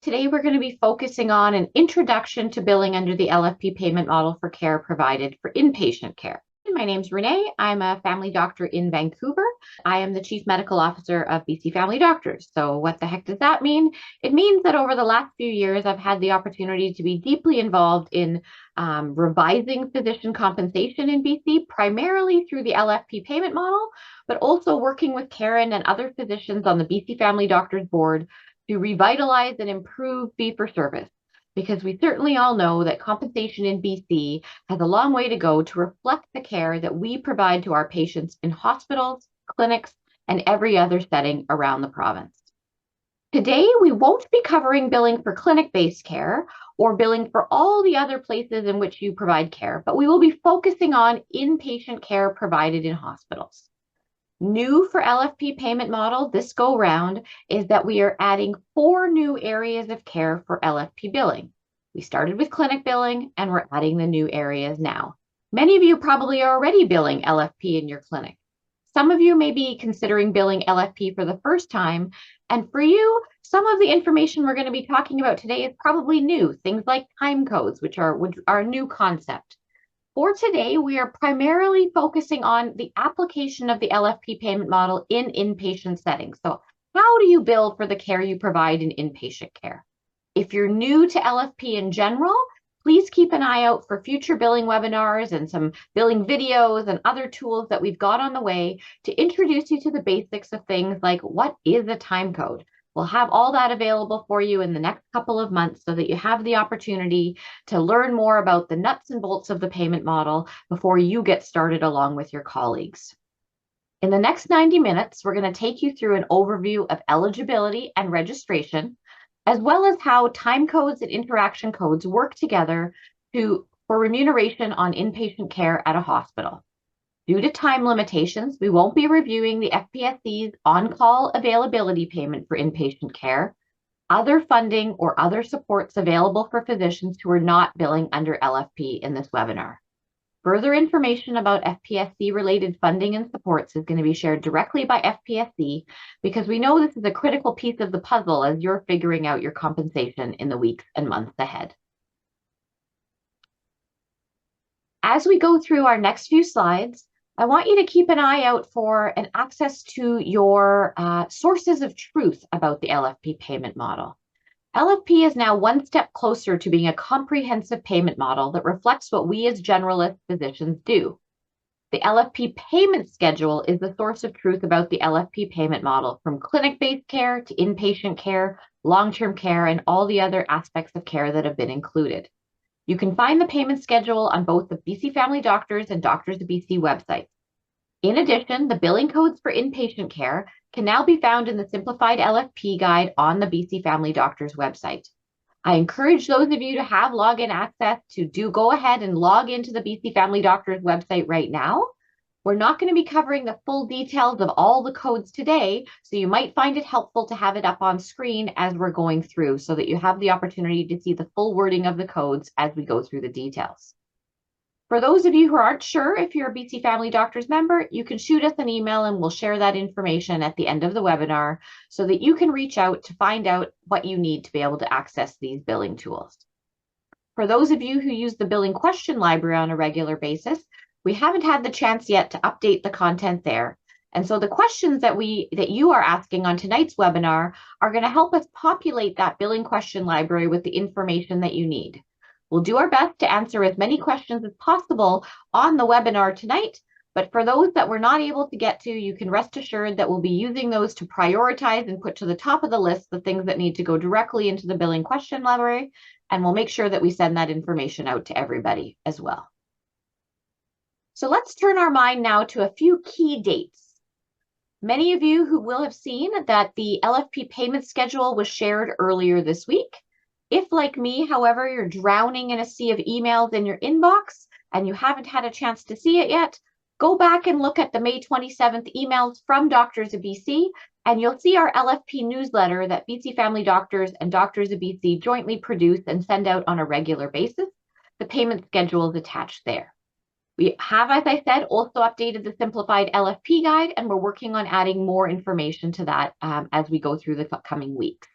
Today, we're going to be focusing on an introduction to billing under the LFP payment model for care provided for inpatient care. My name's Renee. I'm a family doctor in Vancouver. I am the Chief Medical Officer of BC Family Doctors. So what the heck does that mean? It means that over the last few years, I've had the opportunity to be deeply involved in revising physician compensation in BC, primarily through the LFP payment model, but also working with Karen and other physicians on the BC Family Doctors Board to revitalize and improve fee-for-service, because we certainly all know that compensation in BC has a long way to go to reflect the care that we provide to our patients in hospitals, clinics, and every other setting around the province. Today, we won't be covering billing for clinic-based care or billing for all the other places in which you provide care, but we will be focusing on inpatient care provided in hospitals. New for LFP payment model this go round is that we are adding 4 new areas of care for LFP billing. We started with clinic billing and we're adding the new areas now. Many of you probably are already billing LFP in your clinic. Some of you may be considering billing LFP for the first time. And for you, some of the information we're going to be talking about today is probably new. Things like time codes, which are a new concept. For today, we are primarily focusing on the application of the LFP payment model in inpatient settings. So how do you bill for the care you provide in inpatient care? If you're new to LFP in general, please keep an eye out for future billing webinars and some billing videos and other tools that we've got on the way to introduce you to the basics of things like what is a time code? We'll have all that available for you in the next couple of months so that you have the opportunity to learn more about the nuts and bolts of the payment model before you get started along with your colleagues. In the next 90 minutes, we're going to take you through an overview of eligibility and registration, as well as how time codes and interaction codes work together for remuneration on inpatient care at a hospital. Due to time limitations, we won't be reviewing the FPSC's on-call availability payment for inpatient care, other funding or other supports available for physicians who are not billing under LFP in this webinar. Further information about FPSC-related funding and supports is going to be shared directly by FPSC because we know this is a critical piece of the puzzle as you're figuring out your compensation in the weeks and months ahead. As we go through our next few slides, I want you to keep an eye out for an access to your sources of truth about the LFP payment model. LFP is now one step closer to being a comprehensive payment model that reflects what we as generalist physicians do. The LFP Payment Schedule is the source of truth about the LFP payment model, from clinic-based care to inpatient care, long-term care, and all the other aspects of care that have been included. You can find the payment schedule on both the BC Family Doctors and Doctors of BC websites. In addition, the billing codes for inpatient care can now be found in the simplified LFP guide on the BC Family Doctors website. I encourage those of you to have login access to go ahead and log into the BC Family Doctors website right now. We're not going to be covering the full details of all the codes today, so you might find it helpful to have it up on screen as we're going through so that you have the opportunity to see the full wording of the codes as we go through the details. For those of you who aren't sure if you're a BC Family Doctors member, you can shoot us an email and we'll share that information at the end of the webinar so that you can reach out to find out what you need to be able to access these billing tools. For those of you who use the billing question library on a regular basis, we haven't had the chance yet to update the content there. And so the questions that you are asking on tonight's webinar are going to help us populate that billing question library with the information that you need. We'll do our best to answer as many questions as possible on the webinar tonight, but for those that we're not able to get to, you can rest assured that we'll be using those to prioritize and put to the top of the list the things that need to go directly into the billing question library, and we'll make sure that we send that information out to everybody as well. So let's turn our mind now to a few key dates. Many of you who will have seen that the LFP payment schedule was shared earlier this week. If, like me, however, you're drowning in a sea of emails in your inbox and you haven't had a chance to see it yet, go back and look at the May 27th emails from Doctors of BC, and you'll see our LFP newsletter that BC Family Doctors and Doctors of BC jointly produce and send out on a regular basis. The payment schedule is attached there. We have, as I said, also updated the simplified LFP guide, and we're working on adding more information to that as we go through the coming weeks.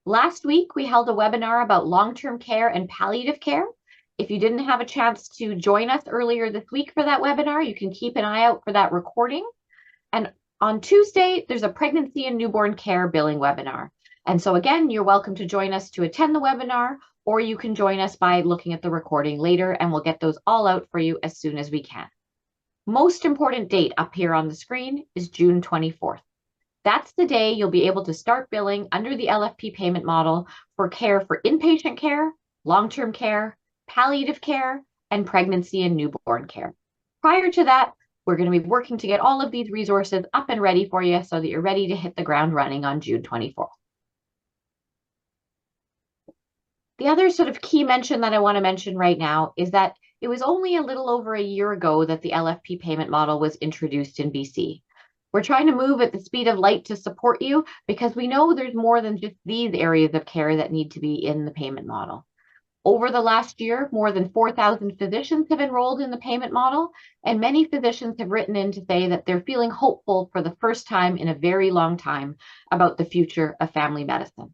Last week, we held a webinar about long-term care and palliative care. If you didn't have a chance to join us earlier this week for that webinar, you can keep an eye out for that recording. And on Tuesday, there's a pregnancy and newborn care billing webinar. And so again, you're welcome to join us to attend the webinar, or you can join us by looking at the recording later, and we'll get those all out for you as soon as we can. Most important date up here on the screen is June 24th. That's the day you'll be able to start billing under the LFP payment model for care for inpatient care, long-term care, palliative care, and pregnancy and newborn care. Prior to that, we're going to be working to get all of these resources up and ready for you so that you're ready to hit the ground running on June 24th. The other sort of key mention that I want to mention right now is that it was only a little over a year ago that the LFP payment model was introduced in BC. We're trying to move at the speed of light to support you because we know there's more than just these areas of care that need to be in the payment model. Over the last year, more than 4,000 physicians have enrolled in the payment model, and many physicians have written in to say that they're feeling hopeful for the first time in a very long time about the future of family medicine.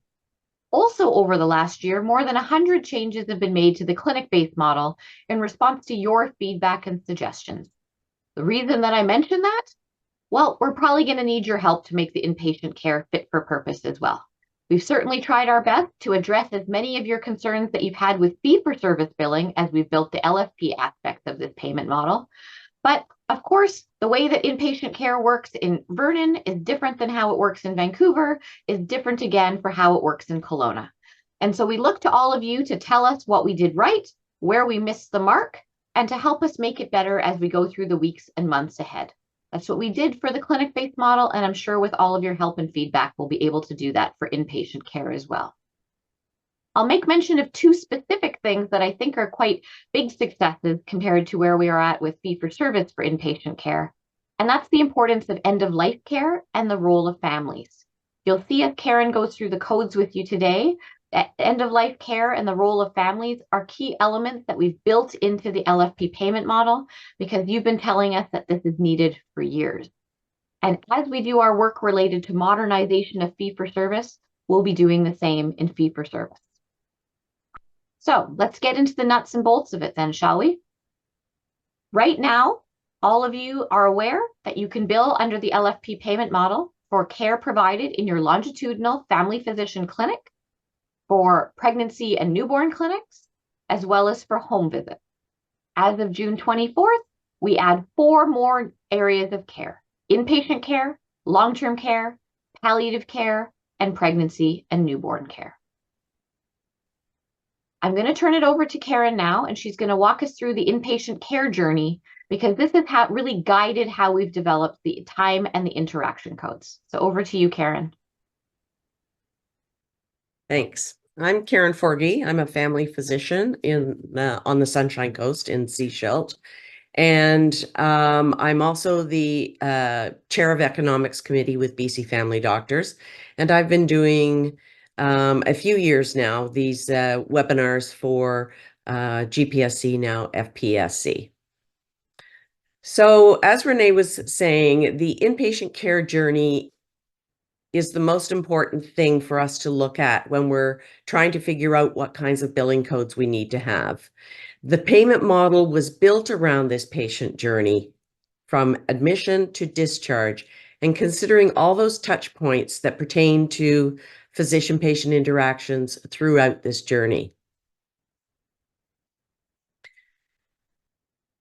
Also, over the last year, more than 100 changes have been made to the clinic-based model in response to your feedback and suggestions. The reason that I mention that, well, we're probably going to need your help to make the inpatient care fit for purpose as well. We've certainly tried our best to address as many of your concerns that you've had with fee-for-service billing as we've built the LFP aspects of this payment model. But of course, the way that inpatient care works in Vernon is different than how it works in Vancouver, is different again for how it works in Kelowna. And so we look to all of you to tell us what we did right, where we missed the mark, and to help us make it better as we go through the weeks and months ahead. That's what we did for the clinic-based model, and I'm sure with all of your help and feedback, we'll be able to do that for inpatient care as well. I'll make mention of two specific things that I think are quite big successes compared to where we are at with fee-for-service for inpatient care, and that's the importance of end-of-life care and the role of families. You'll see as Karen goes through the codes with you today, end-of-life care and the role of families are key elements that we've built into the LFP payment model because you've been telling us that this is needed for years. And as we do our work related to modernization of fee-for-service, we'll be doing the same in fee-for-service. So let's get into the nuts and bolts of it then, shall we? Right now, all of you are aware that you can bill under the LFP payment model for care provided in your longitudinal family physician clinic, for pregnancy and newborn clinics, as well as for home visits. As of June 24th, we add 4 more areas of care: inpatient care, long-term care, palliative care, and pregnancy and newborn care. I'm going to turn it over to Karen now, and she's going to walk us through the inpatient care journey because this has really guided how we've developed the time and the interaction codes. So over to you, Karen. Thanks. I'm Karen Forgy. I'm a family physician on the Sunshine Coast in Seashelt. And I'm also the chair of economics committee with BC Family Doctors. And I've been doing a few years now these webinars for GPSC, now FPSC. So as Renee was saying, the inpatient care journey is the most important thing for us to look at when we're trying to figure out what kinds of billing codes we need to have. The payment model was built around this patient journey from admission to discharge and considering all those touch points that pertain to physician-patient interactions throughout this journey.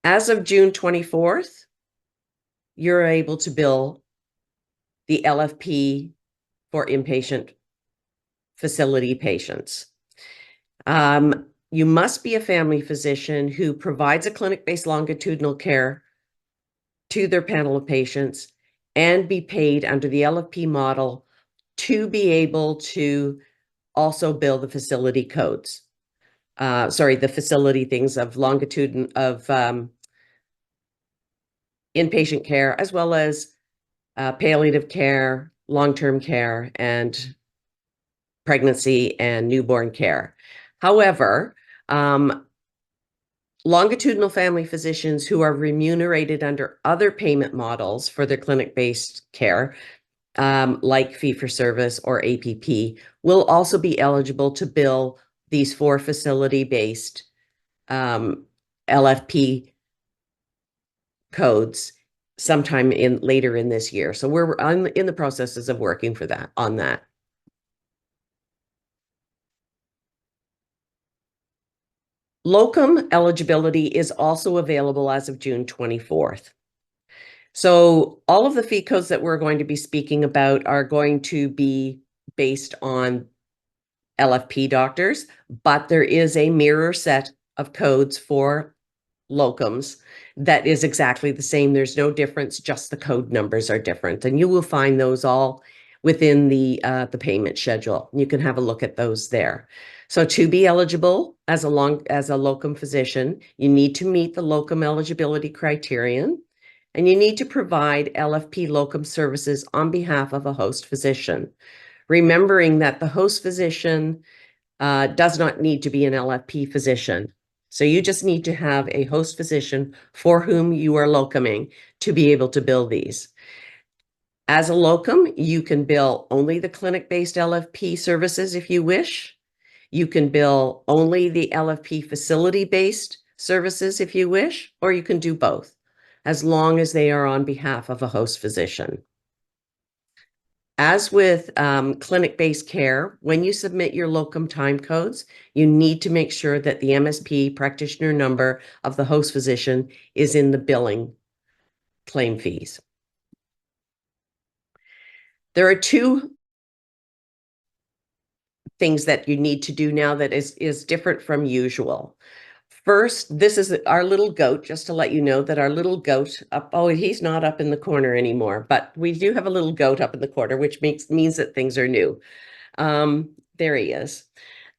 As of June 24th, you're able to bill the LFP for inpatient facility patients. You must be a family physician who provides a clinic-based longitudinal care to their panel of patients and be paid under the LFP model to be able to also bill the facility codes. The facility things of longitude of inpatient care, as well as palliative care, long-term care, and pregnancy and newborn care. However, longitudinal family physicians who are remunerated under other payment models for their clinic-based care like fee-for-service or APP, will also be eligible to bill these 4 facility-based LFP codes sometime later in this year. So I'm in the processes of working on that. Locum eligibility is also available as of June 24th. So all of the fee codes that we're going to be speaking about are going to be based on LFP doctors, but there is a mirror set of codes for locums that is exactly the same. There's no difference, just the code numbers are different. And you will find those all within the payment schedule. You can have a look at those there. So to be eligible as a locum physician, you need to meet the locum eligibility criterion, and you need to provide LFP locum services on behalf of a host physician, remembering that the host physician does not need to be an LFP physician. So you just need to have a host physician for whom you are locuming to be able to bill these. As a locum, you can bill only the clinic-based LFP services if you wish. You can bill only the LFP facility-based services if you wish, or you can do both, as long as they are on behalf of a host physician. As with clinic-based care, when you submit your locum time codes, you need to make sure that the MSP practitioner number of the host physician is in the billing claim fees. There are 2 things that you need to do now that is different from usual. First, this is our little goat, just to let you know that our little goat he's not up in the corner anymore, but we do have a little goat up in the corner, which means that things are new. There he is.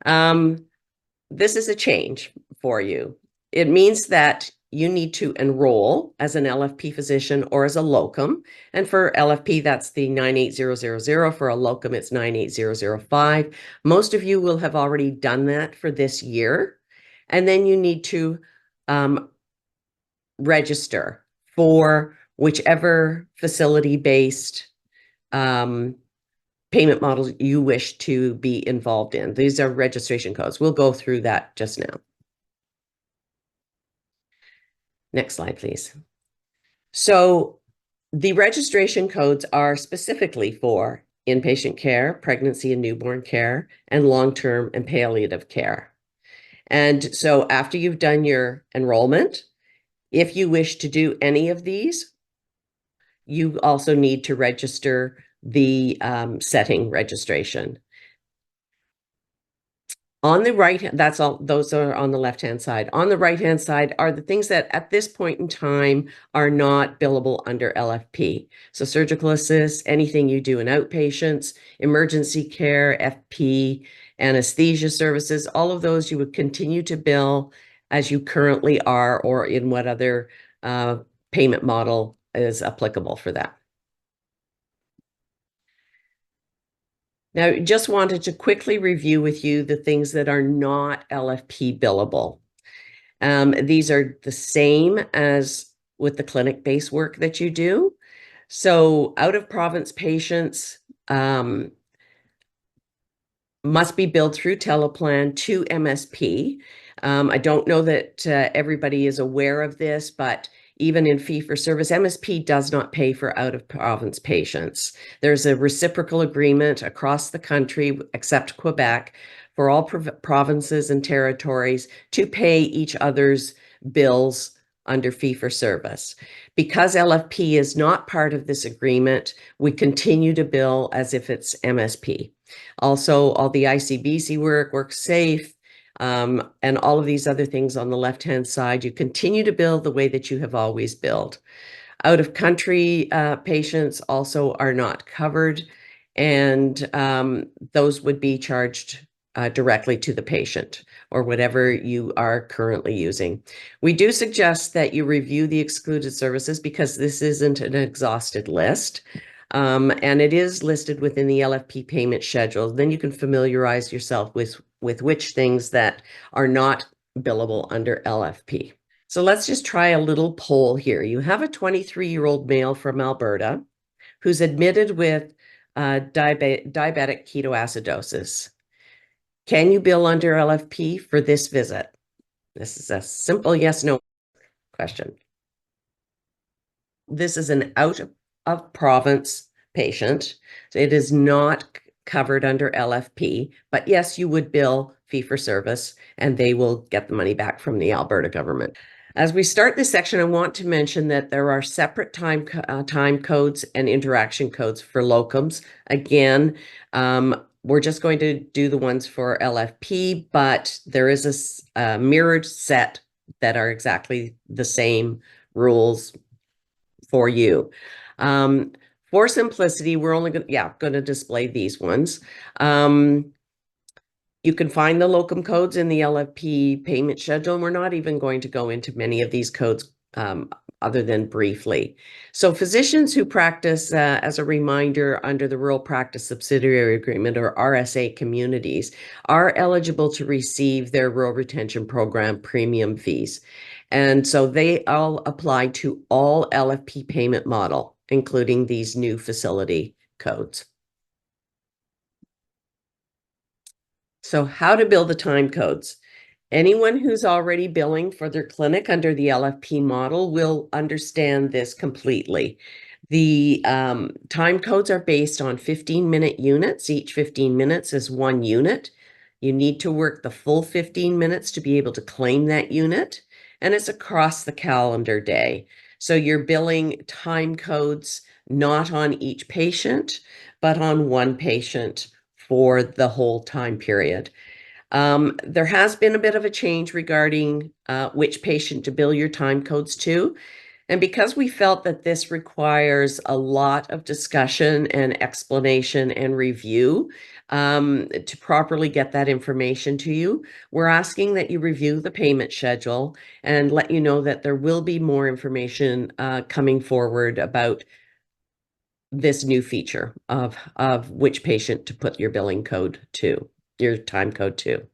This is a change for you. It means that you need to enroll as an LFP physician or as a locum. And for LFP, that's the 98000. For a locum, it's 98005. Most of you will have already done that for this year. And then you need to register for whichever facility-based payment models you wish to be involved in. These are registration codes. We'll go through that just now. Next slide, please. So the registration codes are specifically for inpatient care, pregnancy and newborn care, and long-term and palliative care. And so after you've done your enrollment, if you wish to do any of these, you also need to register the setting registration. On the right, that's all, those are on the left-hand side. On the right-hand side are the things that at this point in time are not billable under LFP. So surgical assist, anything you do in outpatients, emergency care, FP, anesthesia services, all of those you would continue to bill as you currently are, or in what other payment model is applicable for that. Now, just wanted to quickly review with you the things that are not LFP billable. These are the same as with the clinic-based work that you do. So out-of-province patients must be billed through Teleplan to MSP. I don't know that everybody is aware of this, but even in fee-for-service, MSP does not pay for out-of-province patients. There's a reciprocal agreement across the country, except Quebec, for all provinces and territories to pay each other's bills under fee-for-service. Because LFP is not part of this agreement, we continue to bill as if it's MSP. Also, all the ICBC work, WorkSafe, and all of these other things on the left-hand side, you continue to bill the way that you have always billed. Out-of-country patients also are not covered, and those would be charged directly to the patient or whatever you are currently using. We do suggest that you review the excluded services because this isn't an exhausted list. And it is listed within the LFP payment schedule. Then you can familiarize yourself with which things that are not billable under LFP. So let's just try a little poll here. You have a 23-year-old male from Alberta who's admitted with diabetic ketoacidosis. Can you bill under LFP for this visit? This is a simple yes/no question. This is an out of province patient. It is not covered under LFP, but yes, you would bill fee for service and they will get the money back from the Alberta government. As we start this section, I want to mention that there are separate time codes and interaction codes for locums. Again, we're just going to do the ones for LFP, but there is a mirrored set that are exactly the same rules for you. For simplicity, we're only going to display these ones. You can find the locum codes in the LFP payment schedule, and we're not even going to go into many of these codes other than briefly. So physicians who practice, as a reminder, under the Rural Practice Subsidiary Agreement, or RSA communities, are eligible to receive their Rural Retention Program premium fees. And so they all apply to all LFP payment model, including these new facility codes. So how to bill the time codes. Anyone who's already billing for their clinic under the LFP model will understand this completely. The time codes are based on 15-minute units. Each 15 minutes is 1 unit. You need to work the full 15 minutes to be able to claim that unit, and it's across the calendar day. So you're billing time codes not on each patient, but on one patient for the whole time period. There has been a bit of a change regarding which patient to bill your time codes to. And because we felt that this requires a lot of discussion and explanation and review to properly get that information to you, we're asking that you review the payment schedule and let you know that there will be more information coming forward about this new feature of which patient to put your billing code to, your time code to.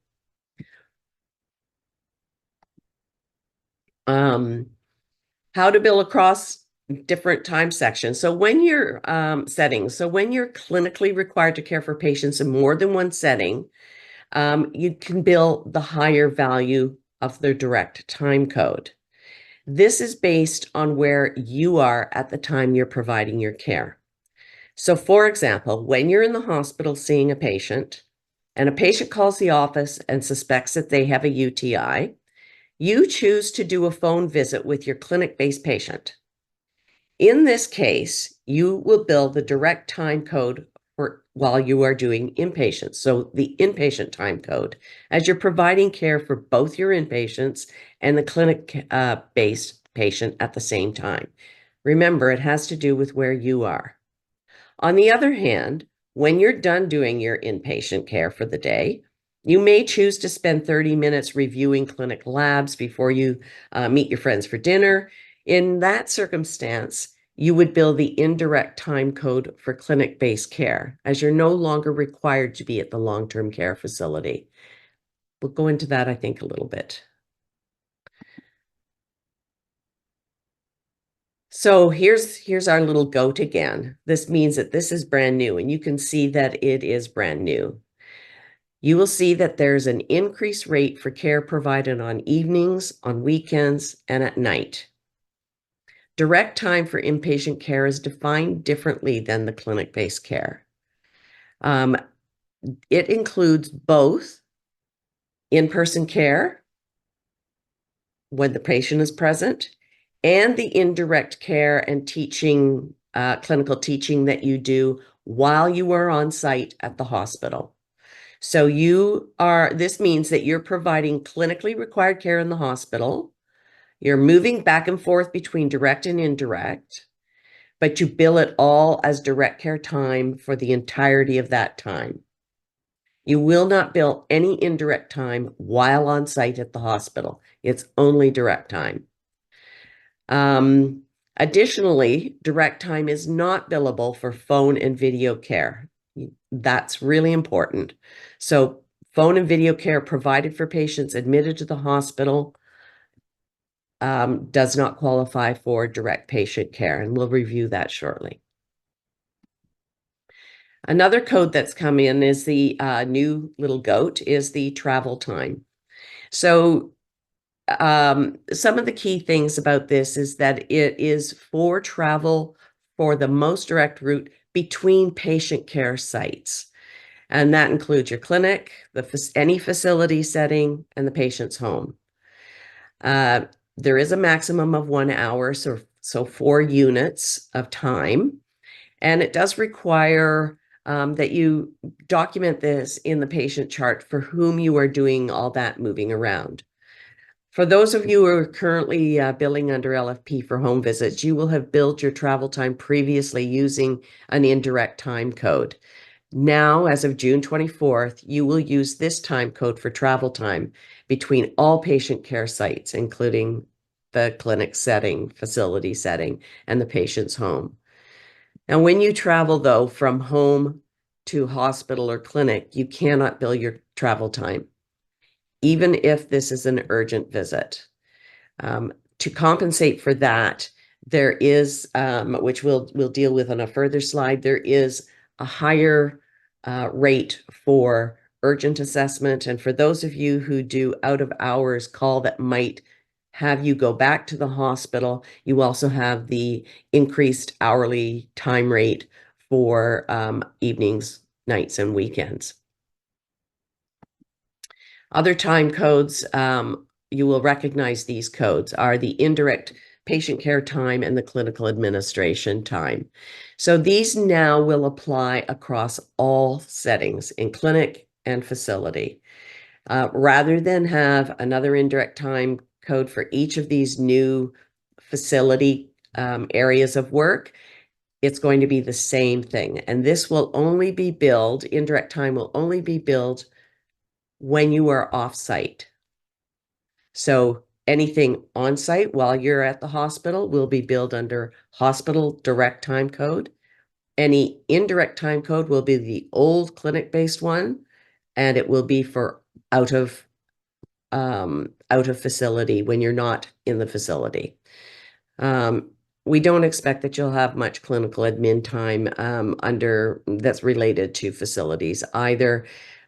How to bill across different time sections. So when you're settings, so when you're clinically required to care for patients in more than one setting, you can bill the higher value of their direct time code. This is based on where you are at the time you're providing your care. So for example, when you're in the hospital seeing a patient and a patient calls the office and suspects that they have a UTI, you choose to do a phone visit with your clinic-based patient. In this case, you will bill the direct time code for while you are doing inpatient. So the inpatient time code, as you're providing care for both your inpatients and the clinic-based patient at the same time. Remember, it has to do with where you are. On the other hand, when you're done doing your inpatient care for the day, you may choose to spend 30 minutes reviewing clinic labs before you meet your friends for dinner. In that circumstance, you would bill the indirect time code for clinic-based care, as you're no longer required to be at the long-term care facility. We'll go into that, I think, a little bit. So here's our little goat again. This means that this is brand new, and you can see that it is brand new. You will see that there's an increased rate for care provided on evenings, on weekends, and at night. Direct time for inpatient care is defined differently than the clinic-based care. It includes both in-person care when the patient is present and the indirect care and teaching, clinical teaching that you do while you are on site at the hospital. So this means that you're providing clinically required care in the hospital. You're moving back and forth between direct and indirect, but you bill it all as direct care time for the entirety of that time. You will not bill any indirect time while on site at the hospital. It's only direct time. Additionally, direct time is not billable for phone and video care. That's really important. So phone and video care provided for patients admitted to the hospital does not qualify for direct patient care, and we'll review that shortly. Another code that's come in is the new little goat is the travel time. So some of the key things about this is that it is for travel for the most direct route between patient care sites. And that includes your clinic, any facility setting, and the patient's home. There is a maximum of 1 hour, so 4 units of time. And it does require that you document this in the patient chart for whom you are doing all that moving around. For those of you who are currently billing under LFP for home visits, you will have billed your travel time previously using an indirect time code. Now, as of June 24th, you will use this time code for travel time between all patient care sites, including the clinic setting, facility setting, and the patient's home. Now, when you travel, though, from home to hospital or clinic, you cannot bill your travel time, even if this is an urgent visit. To compensate for that, there is, which we'll deal with on a further slide, there is a higher rate for urgent assessment. And for those of you who do out of hours call that might have you go back to the hospital, you also have the increased hourly time rate for evenings, nights, and weekends. Other time codes, you will recognize these codes, are the indirect patient care time and the clinical administration time. So these now will apply across all settings in clinic and facility. Rather than have another indirect time code for each of these new facility areas of work, it's going to be the same thing. And this will only be billed, indirect time will only be billed when you are off-site. So anything on-site while you're at the hospital will be billed under hospital direct time code. Any indirect time code will be the old clinic-based one, and it will be for out of facility when you're not in the facility. We don't expect that you'll have much clinical admin time under that's related to facilities either.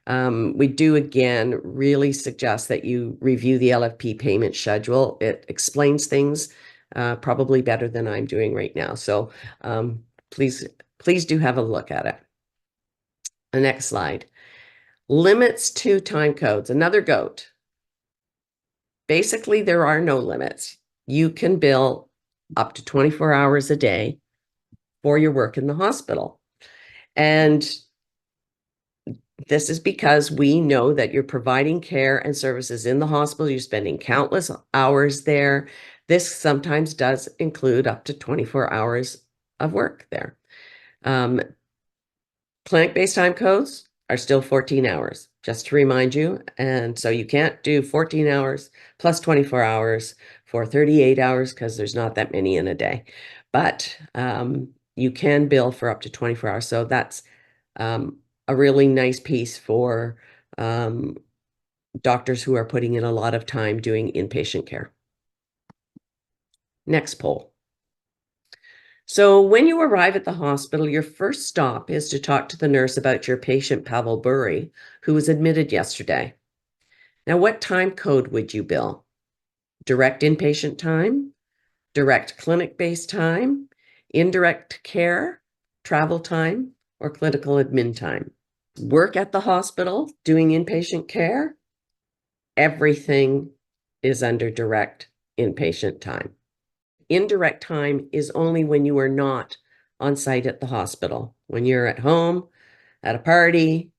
We do again really suggest that you review the LFP payment schedule. It explains things probably better than I'm doing right now. So please do have a look at it. The next slide. Limits to time codes, another goat. Basically, there are no limits. You can bill up to 24 hours a day for your work in the hospital. And this is because we know that you're providing care and services in the hospital. You're spending countless hours there. This sometimes does include up to 24 hours of work there. Clinic-based time codes are still 14 hours, just to remind you. And so you can't do 14 hours plus 24 hours for 38 hours because there's not that many in a day. But you can bill for up to 24 hours. So that's a really nice piece for doctors who are putting in a lot of time doing inpatient care. Next poll. So when you arrive at the hospital, your first stop is to talk to the nurse about your patient, Pavel Burry, who was admitted yesterday. Now, what time code would you bill? Direct inpatient time, direct clinic-based time, indirect care, travel time, or clinical admin time? Work at the hospital, doing inpatient care, everything is under direct inpatient time. Indirect time is only when you are not on site at the hospital. When you're at home, at a party,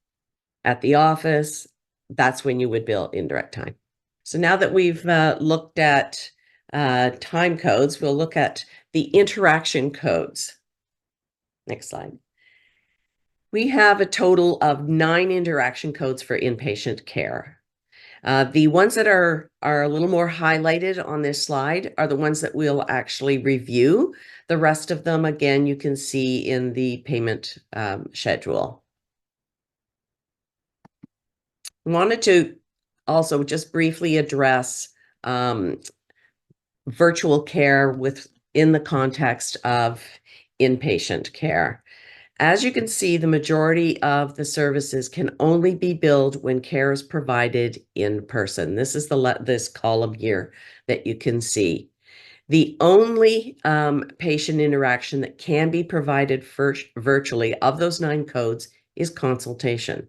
at the office, that's when you would bill indirect time. So now that we've looked at time codes, we'll look at the interaction codes. Next slide. We have a total of 9 interaction codes for inpatient care. The ones that are a little more highlighted on this slide are the ones that we'll actually review. The rest of them, again, you can see in the payment schedule. I wanted to also just briefly address virtual care in the context of inpatient care. As you can see, the majority of the services can only be billed when care is provided in person. This is this column here that you can see. The only patient interaction that can be provided virtually of those 9 codes is consultation.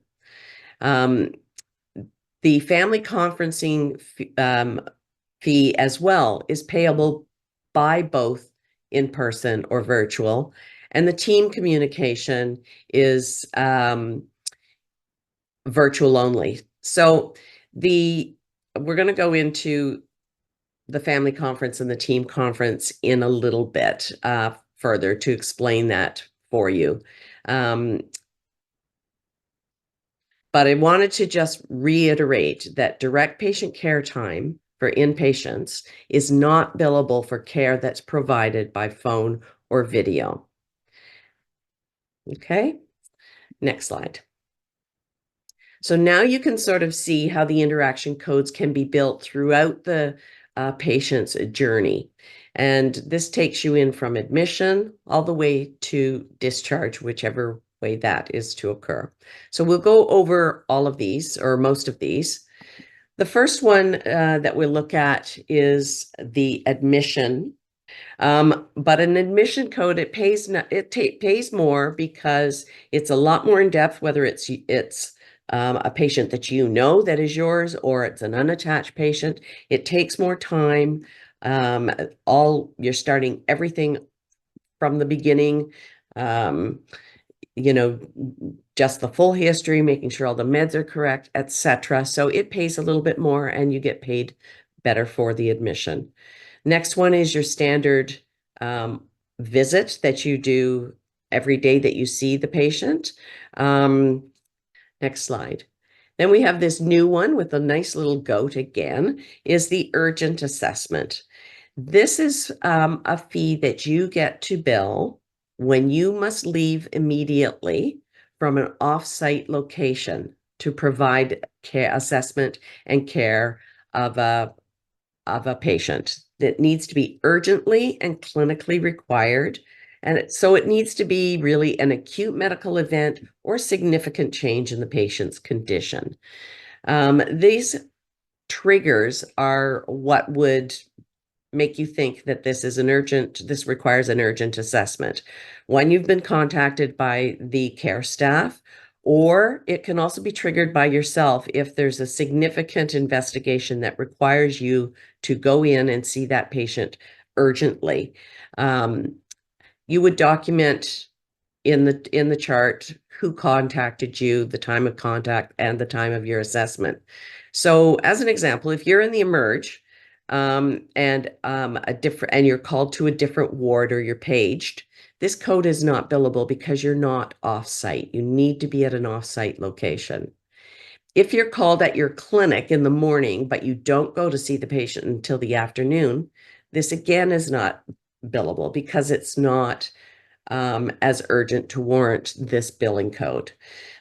The family conferencing fee as well is payable by both in person or virtual, and the team communication is virtual only. So we're going to go into the family conference and the team conference in a little bit further to explain that for you. But I wanted to just reiterate that direct patient care time for inpatients is not billable for care that's provided by phone or video. Okay, next slide. So now you can sort of see how the interaction codes can be built throughout the patient's journey. And this takes you in from admission all the way to discharge, whichever way that is to occur. So we'll go over all of these, or most of these. The first one that we'll look at is the admission. But an admission code, it pays more because it's a lot more in depth, whether it's a patient that you know that is yours, or it's an unattached patient. It takes more time. You're starting everything from the beginning. Just the full history, making sure all the meds are correct, etc. So it pays a little bit more, and you get paid better for the admission. Next one is your standard visit that you do every day that you see the patient. Next slide. Then we have this new one with a nice little goat again, is the urgent assessment. This is a fee that you get to bill when you must leave immediately from an off-site location to provide care assessment and care of a patient that needs to be urgently and clinically required. And so it needs to be really an acute medical event or significant change in the patient's condition. These triggers are what would make you think that this requires an urgent assessment. When you've been contacted by the care staff, or it can also be triggered by yourself if there's a significant investigation that requires you to go in and see that patient urgently. You would document in the chart who contacted you, the time of contact, and the time of your assessment. So as an example, if you're in the emerge and you're called to a different ward, or you're paged, this code is not billable because you're not off-site. You need to be at an off-site location. If you're called at your clinic in the morning, but you don't go to see the patient until the afternoon, this again is not billable because it's not as urgent to warrant this billing code.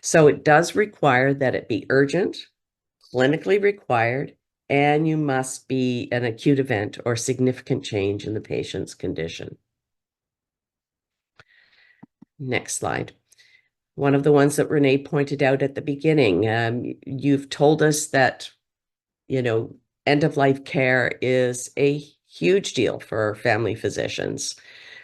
So it does require that it be urgent, clinically required, and you must be an acute event or significant change in the patient's condition. Next slide. One of the ones that Renee pointed out at the beginning, you've told us that, end-of-life care is a huge deal for family physicians.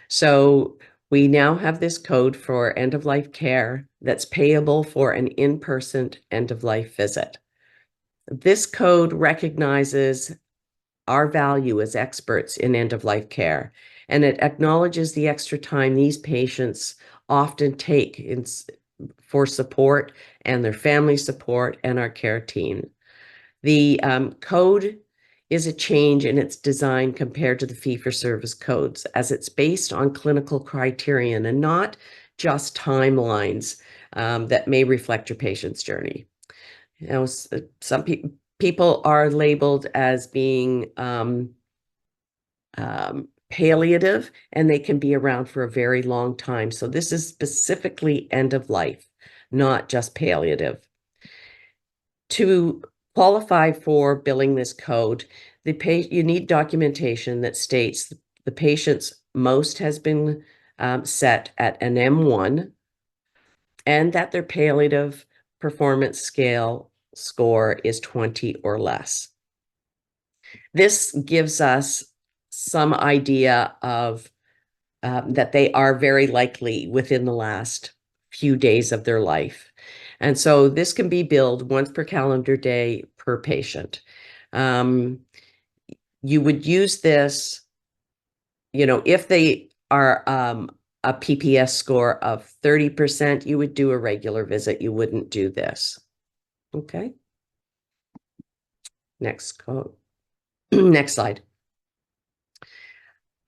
So we now have this code for end-of-life care that's payable for an in-person end-of-life visit. This code recognizes our value as experts in end-of-life care, and it acknowledges the extra time these patients often take for support and their family support and our care team. The code is a change in its design compared to the fee-for-service codes, as it's based on clinical criterion and not just timelines that may reflect your patient's journey. Some people are labeled as being palliative, and they can be around for a very long time. So this is specifically end of life, not just palliative. To qualify for billing this code, you need documentation that states the patient's most has been set at an M1 and that their palliative performance scale score is 20 or less. This gives us some idea of that they are very likely within the last few days of their life. And so this can be billed once per calendar day per patient. You would use this, if they are a PPS score of 30%, you would do a regular visit. You wouldn't do this. Okay. Next code. Next slide.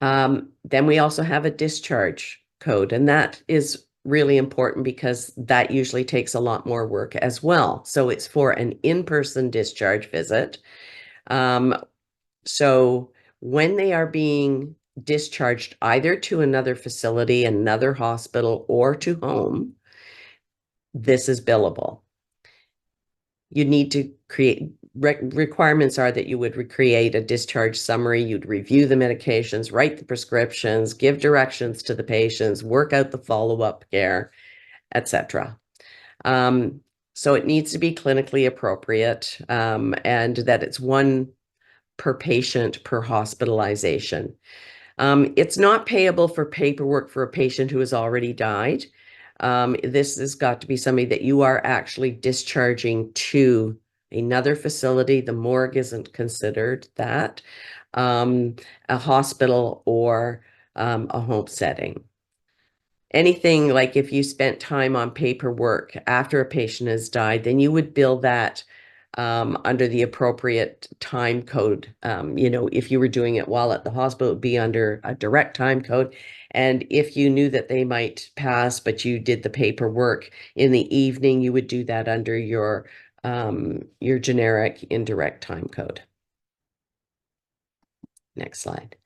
Then we also have a discharge code, and that is really important because that usually takes a lot more work as well. So it's for an in-person discharge visit. So when they are being discharged either to another facility, another hospital, or to home, this is billable. You need to create requirements are that you would recreate a discharge summary, you'd review the medications, write the prescriptions, give directions to the patients, work out the follow-up care, etc. So it needs to be clinically appropriate, and that it's one per patient per hospitalization. It's not payable for paperwork for a patient who has already died. This has got to be somebody that you are actually discharging to another facility. The morgue isn't considered that, a hospital or a home setting. Anything like if you spent time on paperwork after a patient has died, then you would bill that under the appropriate time code. If you were doing it while at the hospital, it would be under a direct time code. And if you knew that they might pass, but you did the paperwork in the evening, you would do that under your generic indirect time code. Next slide.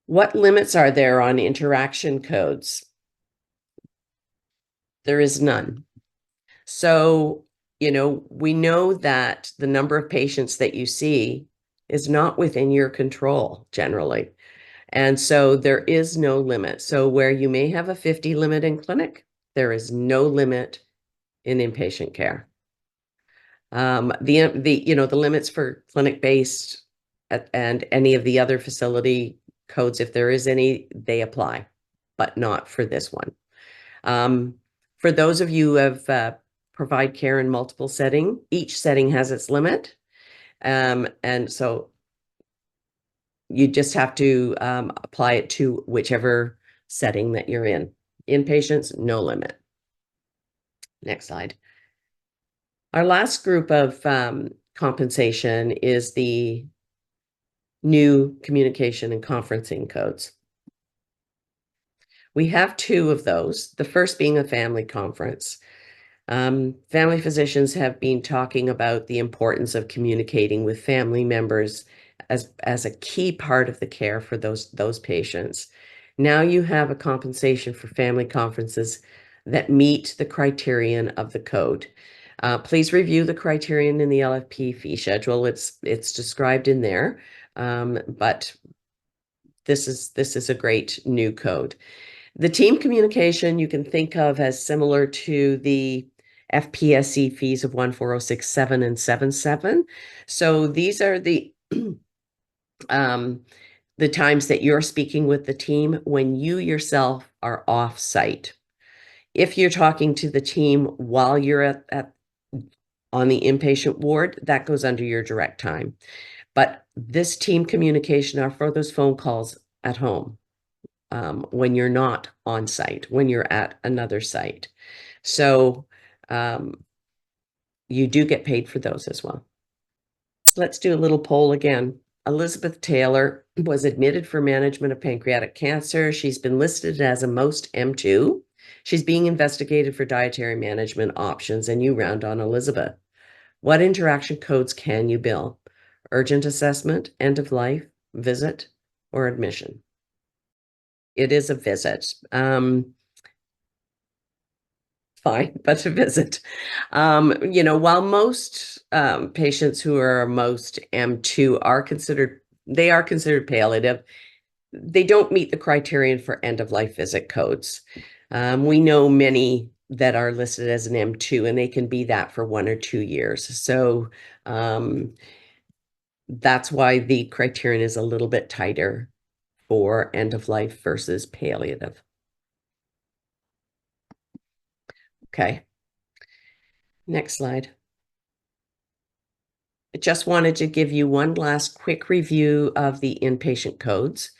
What limits are there on interaction codes? There is none. So, we know that the number of patients that you see is not within your control generally. And so there is no limit. So where you may have a 50 limit in clinic, there is no limit in inpatient care. The limits for clinic-based and any of the other facility codes, if there is any, they apply, but not for this one. For those of you who have provide care in multiple setting, each setting has its limit. And so you just have to apply it to whichever setting that you're in. Inpatients, no limit. Next slide. Our last group of compensation is the new communication and conferencing codes. We have two of those, the first being a family conference. Family physicians have been talking about the importance of communicating with family members as a key part of the care for those patients. Now you have a compensation for family conferences that meet the criterion of the code. Please review the criterion in the LFP fee schedule. It's described in there, but this is a great new code. The team communication you can think of as similar to the FPSC fees of 14067 and 77. So these are the times that you're speaking with the team when you yourself are off site. If you're talking to the team while you're on the inpatient ward, that goes under your direct time. But this team communication are for those phone calls at home. When you're not on site, when you're at another site. So you do get paid for those as well. Let's do a little poll again. Elizabeth Taylor was admitted for management of pancreatic cancer. She's been listed as a most M2. She's being investigated for dietary management options, and you round on Elizabeth. What interaction codes can you bill? Urgent assessment, end of life, visit, or admission? It is a visit. Fine, but a visit. While most patients who are most M2 are considered palliative, they don't meet the criterion for end-of-life visit codes. We know many that are listed as an M2, and they can be that for 1 or 2 years. So that's why the criterion is a little bit tighter for end of life versus palliative. Okay. Next slide. I just wanted to give you one last quick review of the inpatient codes.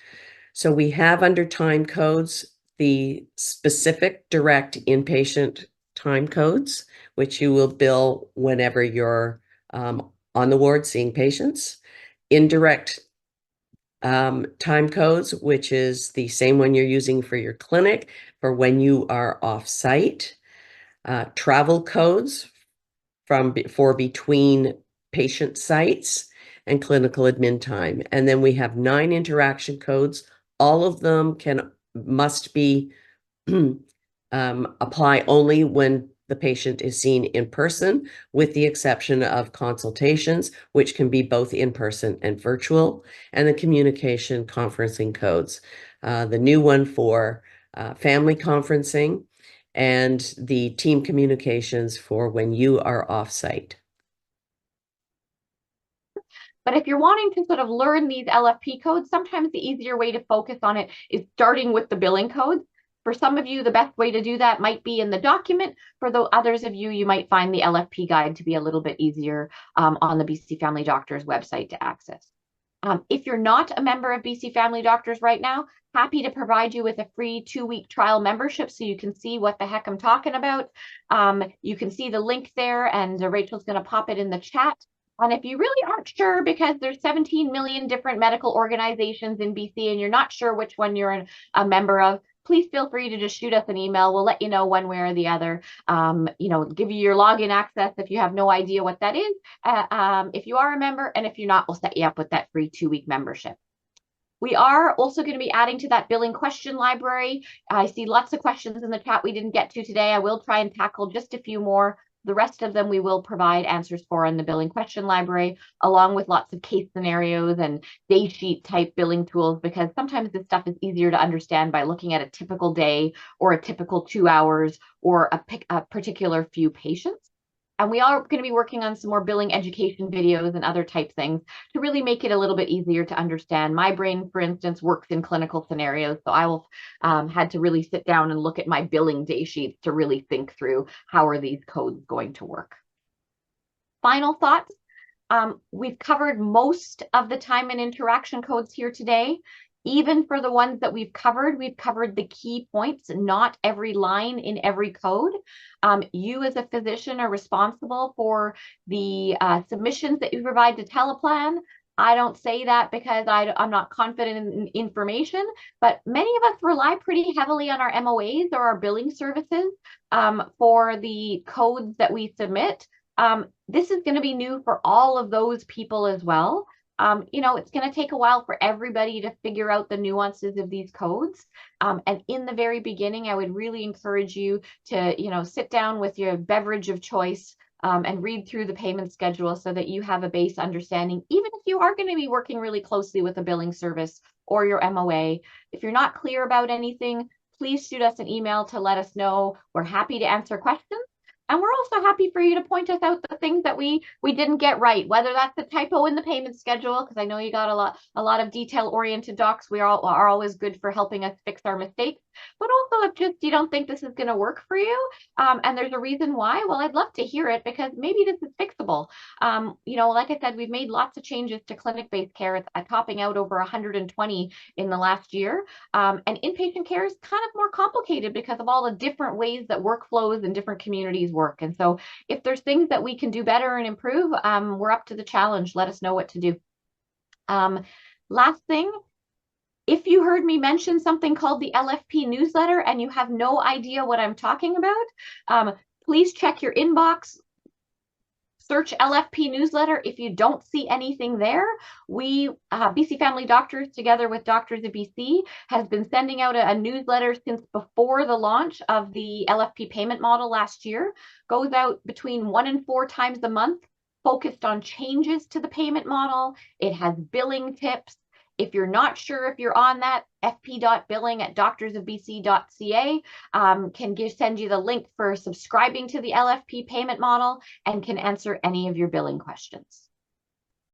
So we have under time codes the specific direct inpatient time codes, which you will bill whenever you're on the ward seeing patients. Indirect time codes, which is the same one you're using for your clinic for when you are off site. Travel codes for between patient sites and clinical admin time. And then we have 9 interaction codes. All of them must be apply only when the patient is seen in person, with the exception of consultations, which can be both in person and virtual, and the communication conferencing codes. The new one for family conferencing, and the team communications for when you are off-site. But if you're wanting to sort of learn these LFP codes, sometimes the easier way to focus on it is starting with the billing codes. For some of you, the best way to do that might be in the document. For the others of you, you might find the LFP guide to be a little bit easier on the BC Family Doctors website to access. If you're not a member of BC Family Doctors right now, happy to provide you with a free 2-week trial membership so you can see what the heck I'm talking about. You can see the link there, and Rachel's going to pop it in the chat. And if you really aren't sure, because there's 17 million different medical organizations in BC and you're not sure which one you're a member of, please feel free to just shoot us an email. We'll let you know one way or the other. Give you your login access if you have no idea what that is. If you are a member, and if you're not, we'll set you up with that free 2-week membership. We are also going to be adding to that billing question library. I see lots of questions in the chat we didn't get to today. I will try and tackle just a few more. The rest of them we will provide answers for in the billing question library, along with lots of case scenarios and day sheet type billing tools, because sometimes this stuff is easier to understand by looking at a typical day or a typical 2 hours or a particular few patients. And we are going to be working on some more billing education videos and other type things to really make it a little bit easier to understand. My brain, for instance, works in clinical scenarios, so I will had to really sit down and look at my billing day sheets to really think through how are these codes going to work. Final thoughts. We've covered most of the time and interaction codes here today. Even for the ones that we've covered the key points, not every line in every code. You as a physician are responsible for the submissions that you provide to Teleplan. I don't say that because I'm not confident in information, but many of us rely pretty heavily on our MOAs or our billing services for the codes that we submit. This is going to be new for all of those people as well. It's going to take a while for everybody to figure out the nuances of these codes. And in the very beginning, I would really encourage you to, sit down with your beverage of choice and read through the payment schedule so that you have a base understanding, even if you are going to be working really closely with a billing service or your MOA. If you're not clear about anything, please shoot us an email to let us know. We're happy to answer questions. And we're also happy for you to point us out the things that we didn't get right, whether that's the typo in the payment schedule, because I know you got a lot of detail-oriented docs. We are always good for helping us fix our mistakes. But also if just you don't think this is going to work for you, and there's a reason why, well, I'd love to hear it, because maybe this is fixable. Like I said, we've made lots of changes to clinic-based care. It's topping out over 120 in the last year. And inpatient care is kind of more complicated because of all the different ways that workflows in different communities work. And so if there's things that we can do better and improve, we're up to the challenge. Let us know what to do. Last thing, if you heard me mention something called the LFP newsletter and you have no idea what I'm talking about, please check your inbox. Search LFP newsletter. If you don't see anything there, we, BC Family Doctors, together with Doctors of BC, has been sending out a newsletter since before the launch of the LFP payment model last year. Goes out between 1 and 4 times a month, focused on changes to the payment model. It has billing tips. If you're not sure if you're on that, fp.billing@doctorsofbc.ca can send you the link for subscribing to the LFP payment model and can answer any of your billing questions.